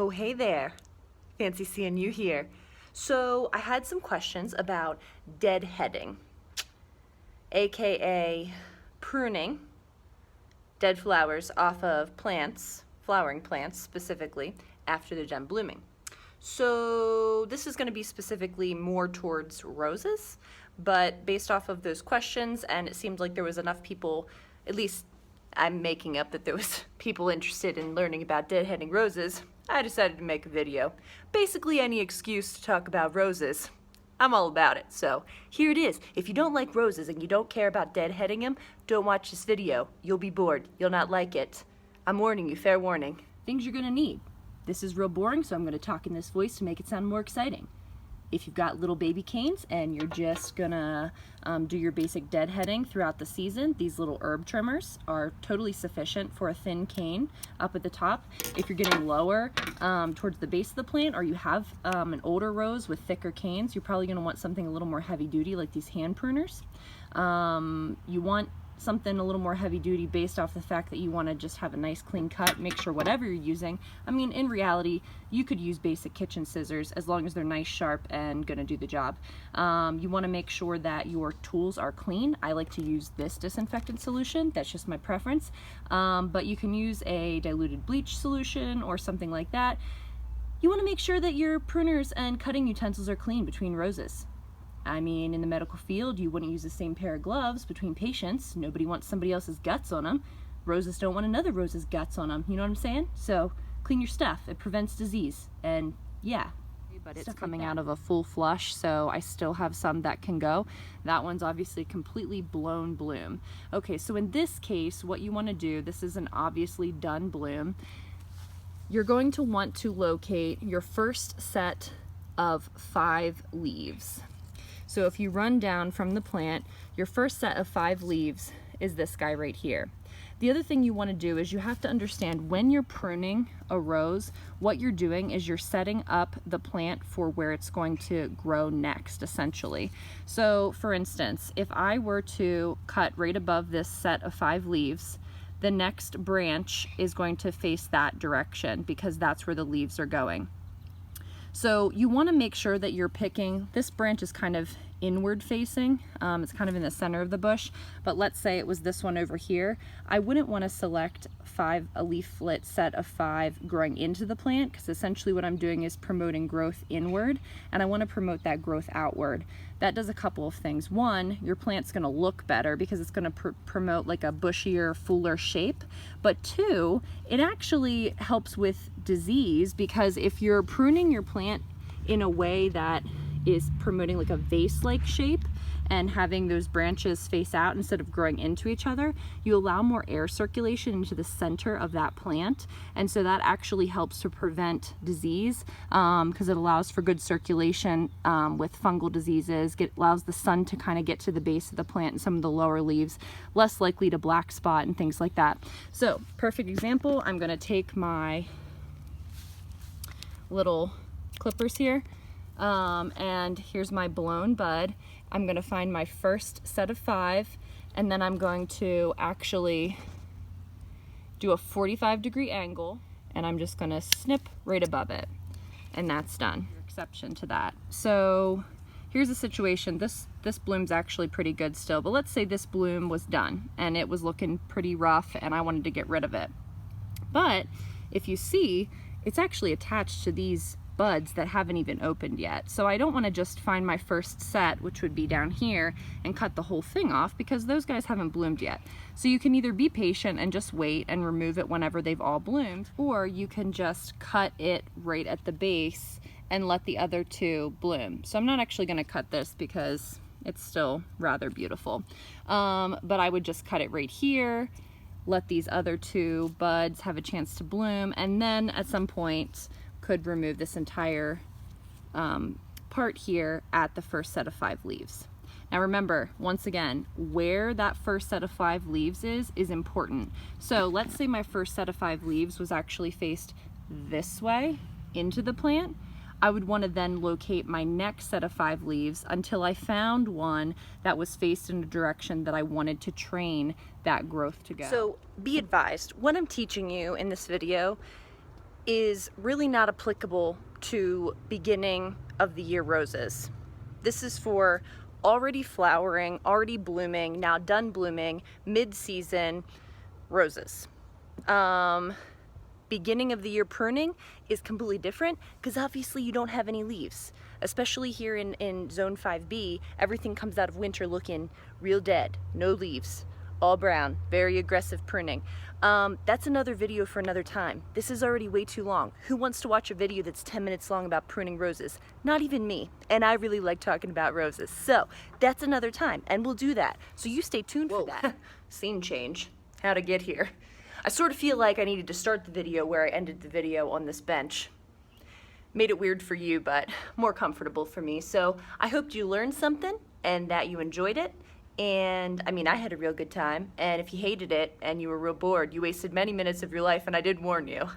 Oh, hey there. Fancy seeing you here. So I had some questions about deadheading, aka pruning dead flowers off of plants, flowering plants specifically, after they're done blooming. So this is going to be specifically more towards roses, but based off of those questions, and it seemed like there was enough people, at least I'm making up that there was people interested in learning about deadheading roses, I decided to make a video. Basically any excuse to talk about roses. I'm all about it, so here it is. If you don't like roses and you don't care about deadheading them, don't watch this video. You'll be bored. You'll not like it. I'm warning you, fair warning. Things you're gonna need. This is real boring, so I'm gonna talk in this voice to make it sound more exciting. If you've got little baby canes and you're just gonna do your basic deadheading throughout the season, these little herb trimmers are totally sufficient for a thin cane up at the top. If you're getting lower towards the base of the plant, or you have an older rose with thicker canes, you're probably gonna want something a little more heavy duty, like these hand pruners. You want something a little more heavy duty based off the fact that you want to just have a nice clean cut. Make sure whatever you're using, I mean, in reality you could use basic kitchen scissors as long as they're nice, sharp, and gonna do the job. You want to make sure that your tools are clean. I like to use this disinfectant solution, that's just my preference, but you can use a diluted bleach solution or something like that. You want to make sure that your pruners and cutting utensils are clean between roses. I mean, in the medical field, you wouldn't use the same pair of gloves between patients. Nobody wants somebody else's guts on them. Roses don't want another rose's guts on them. You know what I'm saying? So clean your stuff. It prevents disease. And yeah, but it's coming out of a full flush, so I still have some that can go. That one's obviously completely blown bloom. Okay, so in this case, what you want to do, this is an obviously done bloom. You're going to want to locate your first set of 5 leaves. So if you run down from the plant, your first set of 5 leaves is this guy right here. The other thing you want to do is you have to understand when you're pruning a rose, what you're doing is you're setting up the plant for where it's going to grow next, essentially. So for instance, if I were to cut right above this set of 5 leaves, the next branch is going to face that direction because that's where the leaves are going. So you want to make sure that you're picking, this branch is kind of inward facing, it's kind of in the center of the bush, but let's say it was this one over here. I wouldn't want to select a leaflet set of 5 growing into the plant, because essentially what I'm doing is promoting growth inward, and I want to promote that growth outward. That does a couple of things. One, your plant's going to look better because it's going to promote like a bushier, fuller shape, but 2, it actually helps with disease, because if you're pruning your plant in a way that is promoting like a vase-like shape and having those branches face out instead of growing into each other, you allow more air circulation into the center of that plant, and so that actually helps to prevent disease because it allows for good circulation with fungal diseases. Allows the sun to kind of get to the base of the plant and some of the lower leaves, less likely to black spot and things like that. So perfect example, I'm going to take my little clippers here, and here's my blown bud. I'm going to find my first set of 5, and then I'm going to actually do a 45-degree angle, and I'm just going to snip right above it, and that's done. Exception to that. So here's the situation. This bloom's actually pretty good still, but let's say this bloom was done and it was looking pretty rough and I wanted to get rid of it. But if you see, it's actually attached to these buds that haven't even opened yet. So I don't want to just find my first set, which would be down here, and cut the whole thing off, because those guys haven't bloomed yet. So you can either be patient and just wait and remove it whenever they've all bloomed, or you can just cut it right at the base and let the other 2 bloom. So I'm not actually going to cut this because it's still rather beautiful. But I would just cut it right here, let these other 2 buds have a chance to bloom, and then at some point could remove this entire part here at the first set of 5 leaves. Now remember, once again, where that first set of 5 leaves is important. So let's say my first set of 5 leaves was actually faced this way into the plant. I would want to then locate my next set of 5 leaves until I found one that was faced in a direction that I wanted to train that growth to go. So be advised, what I'm teaching you in this video is really not applicable to beginning of the year roses. This is for already flowering, already blooming, now done blooming, mid-season roses. Beginning of the year pruning is completely different because obviously you don't have any leaves. Especially here in zone 5B, everything comes out of winter looking real dead, no leaves, all brown, very aggressive pruning. That's another video for another time. This is already way too long. Who wants to watch a video that's 10 minutes long about pruning roses? Not even me, and I really like talking about roses. So that's another time, and we'll do that. So you stay tuned for that. Scene change. How to get here. I sort of feel like I needed to start the video where I ended the video on this bench. Made it weird for you, but more comfortable for me. So I hoped you learned something and that you enjoyed it. And I mean, I had a real good time. And if you hated it and you were real bored, you wasted many minutes of your life, and I did warn you.